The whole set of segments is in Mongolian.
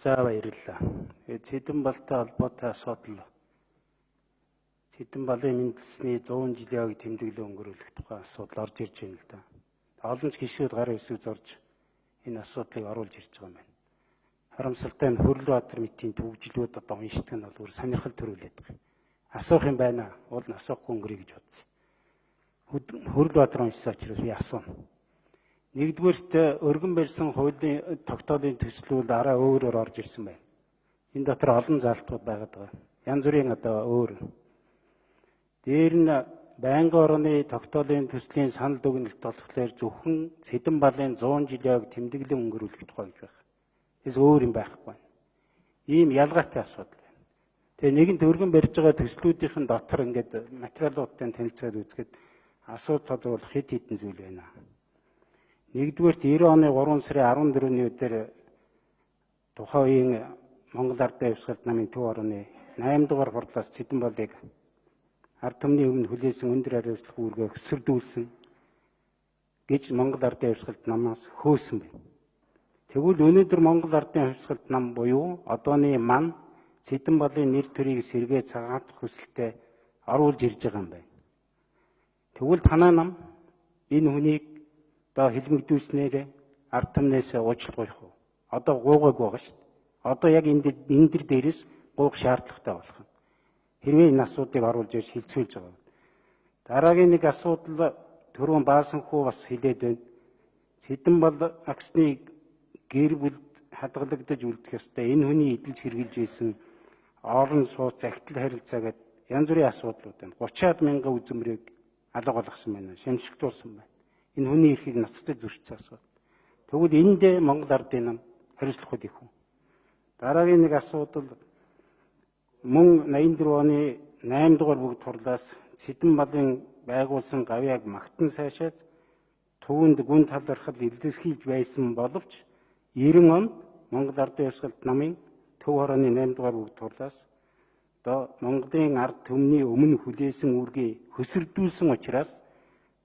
За баярлалаа. Цэдэн балтай холбоотой асуудал Цэдэн балын мэндэлсний 100 жилийн аяг тэмдэглэл өнгөрүүлэх тухай асуудал орж ирж байна л да. Олон ч гишүүд гарын үсэг зорж энэ асуудлыг оруулж ирж байгаа юм байна. Харамсалтай нь Хөрлөбаатар мэтийн төвжлүүд одоо уншдаг нь бол сонирхол төрүүлээд байгаа. Асуух юм байна. Уул нь асуухгүй өнгөрье гэж бодсон. Хөрлөбаатар уншсан учраас би асууна. Нэгдүгээрт өргөн барьсан хуулийн тогтоолын төслүүд арай өөрөөр орж ирсэн байна. Энэ дотор олон залтууд байгаад байгаа. Янз бүрийн одоо өөр. Дээр нь байнгын орны тогтоолын төслийн санал дүгнэлт болохоор зөвхөн Цэдэн балын 100 жилийн аяг тэмдэглэн өнгөрүүлэх тухай гэж байна. Тэс өөр юм байхгүй. Ийм ялгаатай асуудал байна. Тэгээ нэгэнт өргөн барьж байгаа төслүүдийн дотор ингээд материалуудтай танилцаад үзэхэд асуудал бол хэд хэдэн зүйл байна. Нэгдүгээрт 90 оны 3 сарын 14-ний өдөр тухайн үеийн Монгол Ардын Хувьсгалт намын төв орны 8 дугаар хурлаас Цэдэн балыг ард түмний өмнө хүлээсэн өндөр хариуцлага үүргээ хөсөрдүүлсэн гэж Монгол Ардын Хувьсгалт намаас хөөсөн байна. Тэгвэл өнөөдөр Монгол Ардын Хувьсгалт нам буюу одооны МАН Цэдэн балын нэр төрийг сэргээ цагаатгах хүсэлтэд оруулж ирж байгаа юм байна. Тэгвэл танай нам энэ хүнийг одоо хэлмэгдүүлснээр ард түмнээс уучлалт гуйх уу? Одоо гуугаагүй байгаа шүү дээ. Одоо яг энэ дээрээс гуух шаардлагатай болох юм. Хэрвээ энэ асуудлыг оруулж ирж хилцүүлж байгаа. Дараагийн нэг асуудал түрүүн Баасанхүү бас хэлээд байна. Цэдэн бал аксны гэр бүлд хадгалагдаж үлдэх ёстой. Энэ хүний эдэлж хэрглэж ийсэн орон сууц захидал харилцаа гэдэг янз бүрийн асуудлууд байна. 30-аад мянган үзмрийг алга болгосон байна. Шимшигдүүлсэн байна. Энэ хүний эрхийг ноцтой зөрчсөн асуудал. Тэгвэл эндээ Монгол Ардын нам хариуцлах их үү? Дараагийн нэг асуудал мөн 84 оны 8 дугаар бүгд хурлаас Цэдэн балын байгуулсан гавьяаг магтан сайшаад түүнд гүн талархал илэрхийлж байсан боловч 90 онд Монгол Ардын Хувьсгалт намын төв хорооны 8 дугаар бүгд хурлаас одоо Монголын ард түмний өмнө хүлээсэн үүргийг хөсөрдүүлсэн учраас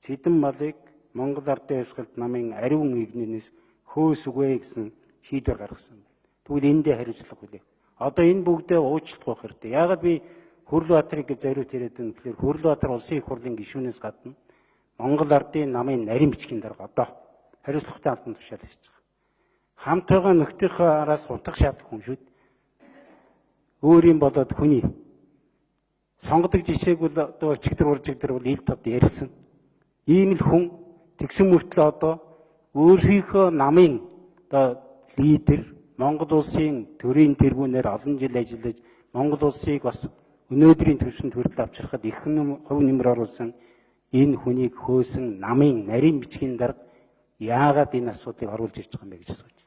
Цэдэн балыг Монгол Ардын Хувьсгалт намын ариун игнэнээс хөөс үгүй гэсэн шийдвэр гаргасан байна. Тэгвэл эндээ хариуцлага хүлээх. Одоо энэ бүгдээ уучлалт гуйх хэрэгтэй. Яагаад би Хөрлөбаатарыг гэж зориуд ирээд байна гэхээр Хөрлөбаатар улсын их хурлын гишүүнээс гадна Монгол Ардын намын нарийн бичгийн дарга одоо хариуцлагатай албан тушаал хийж байгаа. Хамт байгаа нөхдийнхөө араас хутгах шаардлага хүн шүү дээ. Өөр юм болоод хүний сонгодог жишээг бол одоо өчигдөр уржигдөр бол ил тод ярьсан. Ийм л хүн тэгсэн мөртлөө одоо өөрийнхөө намын одоо лидер Монгол улсын төрийн тэргүүнээр олон жил ажиллаж Монгол улсыг бас өнөөдрийн түвшинд хүртэл авчрахад их хувь нэмэр оруулсан энэ хүнийг хөөсөн намын нарийн бичгийн дарга яагаад энэ асуудлыг оруулж ирж байгаа юм бэ гэж асууж.